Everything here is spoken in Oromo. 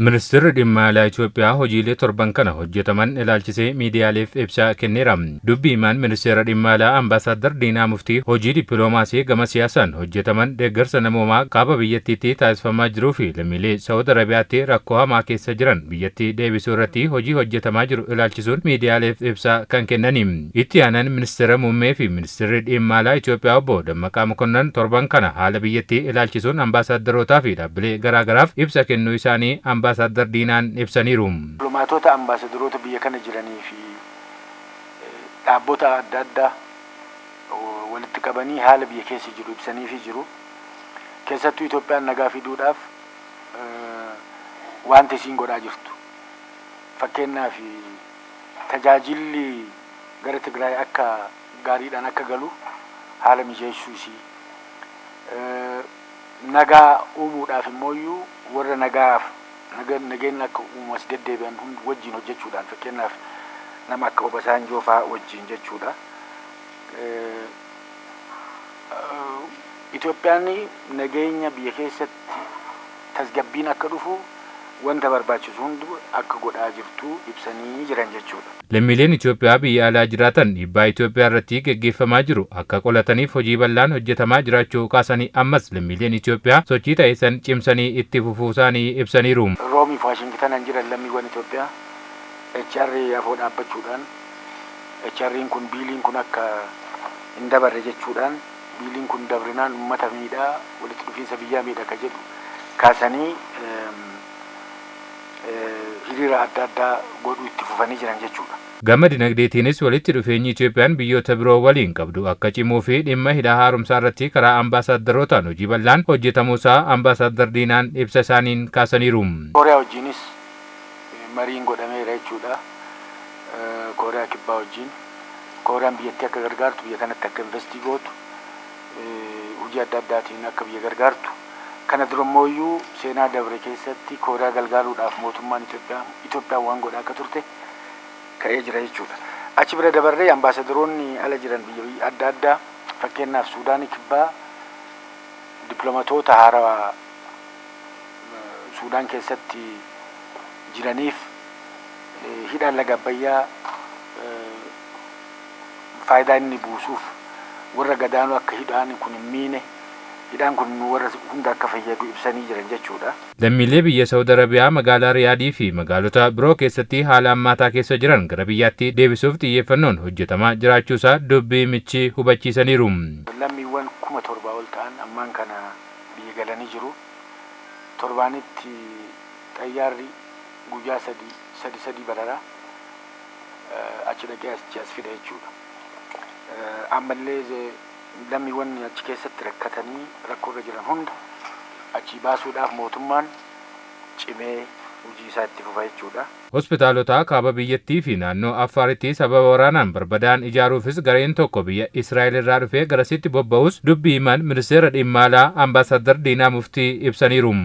Ministeerri dhimma alaa Itoophiyaa hojiilee torban kana hojjetaman ilaalchisee miidiyaaleef ibsa kenneera. Dubbii himaan ministeera dhimma alaa Ambaasaadder Diinaa Muftii hojii dippiloomaasii gama siyaasaan hojjetaman deeggarsa namoomaa kaaba biyyattiitti taasifamaa jiruu fi lammiilee Saawud Arabiyaatti rakkoo hamaa keessa jiran biyyattii deebisuu irratti hojii hojjetamaa jiru ilaalchisuun miidiyaaleef ibsa kan kennani. Itti aanaan ministeera muummee fi ministeerri dhimma alaa Itoophiyaa obbo Dammaqaa Mokonnon torban kana haala biyyattii ilaalchisuun ambaasaaddarootaa fi dhaabbilee garaagaraaf ibsa kennuu isaanii Ambaasaadder Diinaan ibsaniiru. Dippiloomaatota ambaasaaddaroota biyya kana jiranii fi dhaabbota adda addaa walitti qabanii haala biyya keessa jiru ibsanii fi jiru. Keessattuu Itoophiyaan nagaa fiduudhaaf wanta isiin godhaa jirtu. Fakkeenyaaf tajaajilli gara Tigraay akka gaariidhaan akka galu haala mijeessuu isii. Nagaa uumuudhaaf immoo warra nageenya akka uumas deddeebi'an hundi wajjin hojjechuudhaan fakkeenyaaf nama akka Obasanjoo fa'aa wajjin jechuudha. Itoophiyaan nageenya biyya keessatti tasgabbiin akka dhufu wanta barbaachisu hundi akka godhaa jirtu ibsanii jiran jechuudha. Lammiileen Itoophiyaa biyya alaa jiraatan dhiibbaa Itoophiyaa irratti geggeeffamaa jiru akka qolataniif hojii bal'aan hojjetamaa jiraachuu kaasanii ammas lammiileen Itoophiyaa sochii taasisan cimsanii itti fufuu isaanii ibsaniiru. Roomii fi Waashingtan jiran lammiiwwan Itoophiyaa HR afoo dhaabbachuudhaan HR'n kun biiliin kun akka hin dabarre jechuudhaan biiliin kun dabrinaan uummata miidhaa walitti dhufiinsa biyyaa miidha ka jedhu kaasanii hiriira adda addaa godhuu itti fufanii jiran jechuudha. Gama dinagdeetiinis walitti dhufeenyi Itoophiyaan biyyoota biroo waliin qabdu akka cimuu fi dhimma hidha haaromsaa irratti karaa ambaasaaddarootaan hojii bal'aan hojjetamuusaa Ambaasaadder Diinaan ibsa isaaniin kaasaniiru. Kooriyaa wajjinis mariin godhameera jechuudha. Kooriyaa kibbaa wajjin Kooriyaan biyyattii akka gargaartu biyya kanatti akka investii gootu hojii adda addaatiin akka biyya gargaartu. Kana durummoo seenaa dabre keessatti Kooriyaa gargaaruudhaaf mootummaan Itoophiyaa waan godhaa akka turte ka'ee jira jechuudha. Achi bira dabarree ambaasaaddaroonni ala jiran biyya adda addaa fakkeenyaaf Suudaanii kibbaa dippiloomaatota haarawaa Suudaan keessatti jiraniif hidhaan laga Abbayyaa faayidaa inni buusuuf warra gadaanuu akka hidhaan kun hin miine hidhaan kun warra hunda akka fayyadu ibsanii jiran jechuudha. Lammiilee biyya Saawud Arabiyaa magaalaa Riyaadii fi magaalota biroo keessatti haala hammaataa keessa jiran gara biyyaatti deebisuuf xiyyeeffannoon hojjetamaa jiraachuusaa dubbii michi hubachiisaniiru. Lammiiwwan 7,000 ol ta'an ammaan kana biyya galanii jiru. Torbaanitti xayyaarri guyyaa sadii barara achi dhaqee as fida jechuudha. Ammallee lammiiwwan achi keessatti rakkatanii rakkoorra jiran hunda achi baasuudhaaf mootummaan cimee hojii isaa itti fufa jechuudha. Hospitaalota kaaba biyyattii fi naannoo Affaaritti sababa waraanaan barbadaa'an ijaaruufis gareen tokko biyya Israa'el irraa dhufee garasitti bobba'us dubbii himaan ministeera dhimma alaa Ambaasaadder Diinaa Muftii ibsaniiru.